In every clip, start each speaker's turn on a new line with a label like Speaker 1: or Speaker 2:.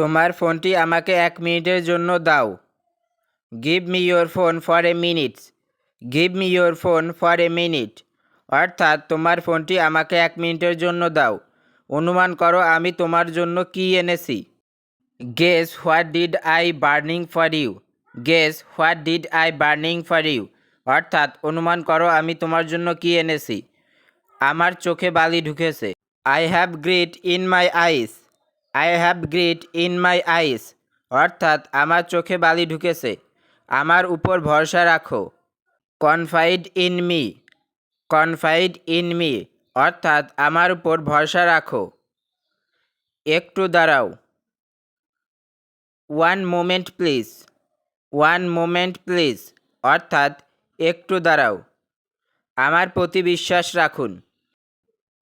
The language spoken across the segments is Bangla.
Speaker 1: তোমার ফোনটি আমাকে 1 মিনিটের জন্য দাও। Give me your phone for a minute. Give me your phone for a minute অর্থাৎ তোমার ফোনটি আমাকে 1 মিনিটের জন্য দাও। অনুমান করো আমি তোমার জন্য কি এনেছি। Guess what did I burning for you. Guess what did I burning for you অর্থাৎ অনুমান করো আমি তোমার জন্য কি এনেছি। আমার চোখে বালি ঢুকেছে। I have grit in my eyes. I have grit in my eyes অর্থাৎ আমার চোখে বালি ঢুকেছে। আমার উপর ভরসা রাখো। Confide in me. Confide in me অর্থাৎ আমার উপর ভরসা রাখো। একটু দাঁড়াও। One moment please. One moment please অর্থাৎ একটু দাঁড়াও। আমার প্রতি বিশ্বাস রাখুন।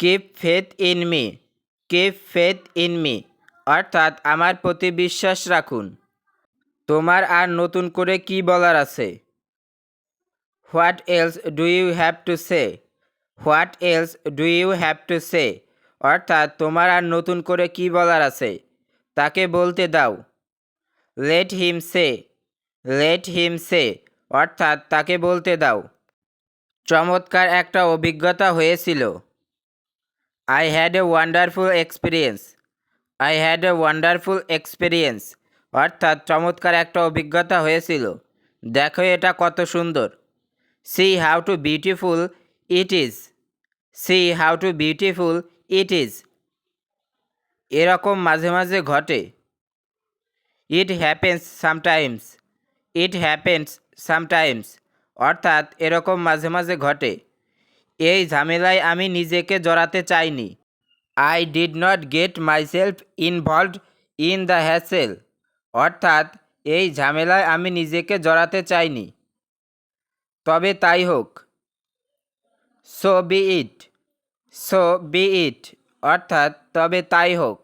Speaker 1: Keep faith in me. Keep faith in me অর্থাৎ আমার প্রতি বিশ্বাস রাখুন। তোমার আর নতুন করে কি বলার আছে। What else do you have to say. What else do you have to say অর্থাৎ তোমার আর নতুন করে কি বলার আছে, তাকে বলতে দাও। লেট হিম সে। লেট হিম সে অর্থাৎ তাকে বলতে দাও। চমৎকার একটা অভিজ্ঞতা হয়েছিল। I had a wonderful experience. I had a wonderful experience অর্থাৎ চমৎকার একটা অভিজ্ঞতা হয়েছিল। দেখো এটা কত সুন্দর। C how to beautiful it is. C how to beautiful it is এরকম মাঝে মাঝে ঘটে। It happens sometimes. It happens sometimes অর্থাৎ এরকম মাঝে মাঝে ঘটে। এই ঝামেলায় আমি নিজেকে জড়াতে চাইনি। I did not get myself involved in the hassle অর্থাৎ এই ঝামেলায় আমি নিজেকে জড়াতে চাইনি। তবে তাই হোক। So be it. So be it অর্থাৎ তবে তাই হোক।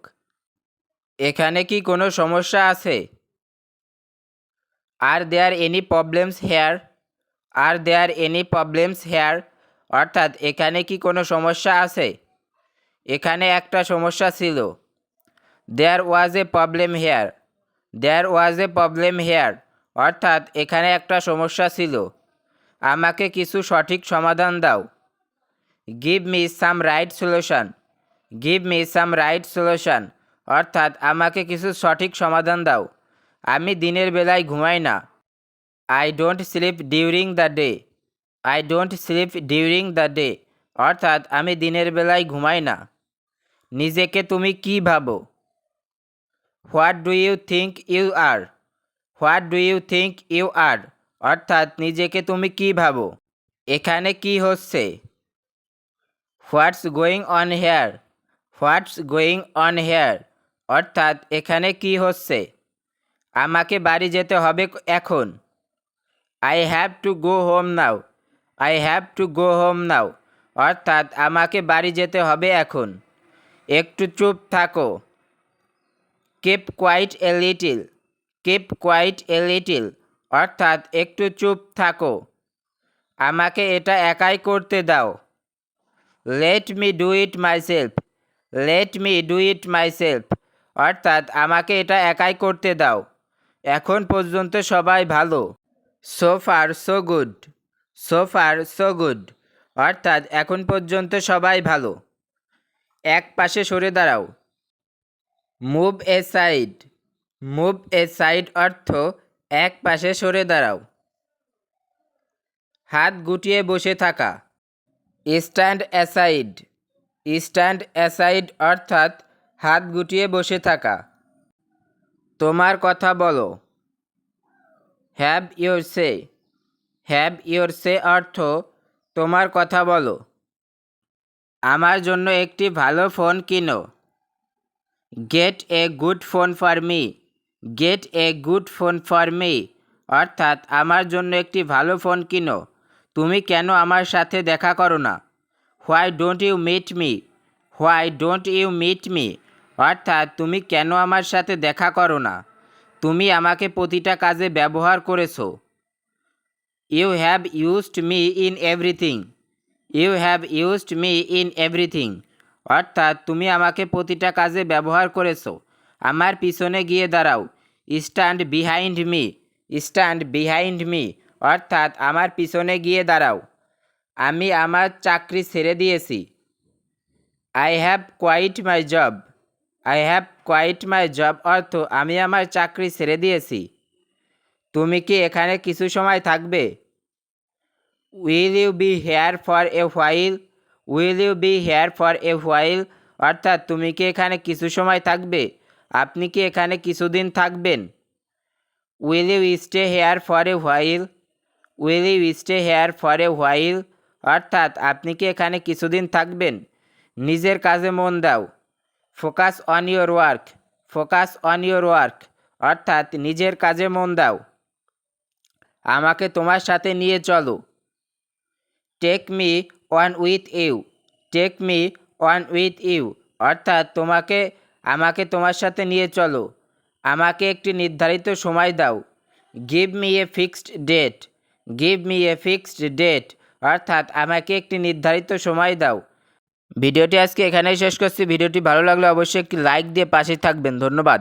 Speaker 1: এখানে কি কোনো সমস্যা আছে। Are there any problems here. Are there any problems here অর্থাৎ এখানে কি কোনো সমস্যা আছে। এখানে একটা সমস্যা ছিল। There was a problem here. There was a problem here অর্থাৎ এখানে একটা সমস্যা ছিল। আমাকে কিছু সঠিক সমাধান দাও। Give me some right solution. Give me some right solution অর্থাৎ আমাকে কিছু সঠিক সমাধান দাও। আমি দিনের বেলায় ঘুমাই না। I don't sleep during the day. I don't sleep during the day অর্থাৎ আমি দিনের বেলায় ঘুমাই না। নিজেকে তুমি কি ভাবো। What do you think you are. What do you think you are অর্থাৎ নিজেকে তুমি কি ভাবো। এখানে কি হচ্ছে। What's going on here. What's going on here অর্থাৎ এখানে কি হচ্ছে। আমাকে বাড়ি যেতে হবে এখন। I have to go home now. I have to go home now অর্থাৎ আমাকে বাড়ি যেতে হবে এখন। একটু চুপ থাকো। Keep quiet a little. Keep quiet a little অর্থাৎ একটু চুপ থাকো। আমাকে এটা একাই করতে দাও। Let me do it myself. Let me do it myself অর্থাৎ আমাকে এটা একাই করতে দাও। এখন পর্যন্ত সবাই ভালো। So far so good. So far so good অর্থাৎ এখন পর্যন্ত সবাই ভালো। এক পাশে সরে দাঁড়াও। মুভ এ সাইড। মুভ এ সাইড অর্থ এক পাশে সরে দাঁড়াও। হাত গুটিয়ে বসে থাকা। Stand aside. স্ট্যান্ড অ্যাসাইড অর্থাৎ হাত গুটিয়ে বসে থাকা। তোমার কথা বলো। Have your say. Have your say অর্থ তোমার কথা বলো। আমার জন্য একটি ভালো ফোন কিনো। Gate a good phone for me. Gate a good phone for me অর্থাৎ আমার জন্য একটি ভালো ফোন কিনো। তুমি কেন আমার সাথে দেখা করো না। Why don't you meet me. Why don't you meet me অর্থাৎ তুমি কেন আমার সাথে দেখা করো না। তুমি আমাকে প্রতিটা কাজে ব্যবহার করেছো। You have used me in everything. You have used me in everything অর্থাৎ তুমি আমাকে প্রতিটা কাজে ব্যবহার করেছো। আমার পিছনে গিয়ে দাঁড়াও। Stand behind me. Stand behind me অর্থাৎ আমার পিছনে গিয়ে দাঁড়াও। আমি আমার চাকরি ছেড়ে দিয়েছি। I have quit my job. I have quit my job অর্থ আমি আমার চাকরি ছেড়ে দিয়েছি। তুমি কি এখানে কিছু সময় থাকবে? Will you be here for a while. Will you be here for a while অর্থাৎ তুমি কি এখানে কিছু সময় থাকবে? আপনি কি এখানে কিছুদিন থাকবেন? Will you stay here for a while. Will you stay here for a while অর্থাৎ আপনি কি এখানে কিছুদিন থাকবেন? নিজের কাজে মন দাও। Focus on your work. Focus on your work অর্থাৎ নিজের কাজে মন দাও। আমাকে তোমার সাথে নিয়ে চলো। Take me on with you. Take me on with you অর্থাৎ আমাকে তোমার সাথে নিয়ে চলো। আমাকে একটি নির্ধারিত সময় দাও। Give me a fixed date. Give me a fixed date অর্থাৎ আমাকে একটি নির্ধারিত সময় দাও। ভিডিওটি আজকে এখানেই শেষ করছি। ভিডিওটি ভালো লাগলে অবশ্যই একটি লাইক দিয়ে পাশে থাকবেন। ধন্যবাদ।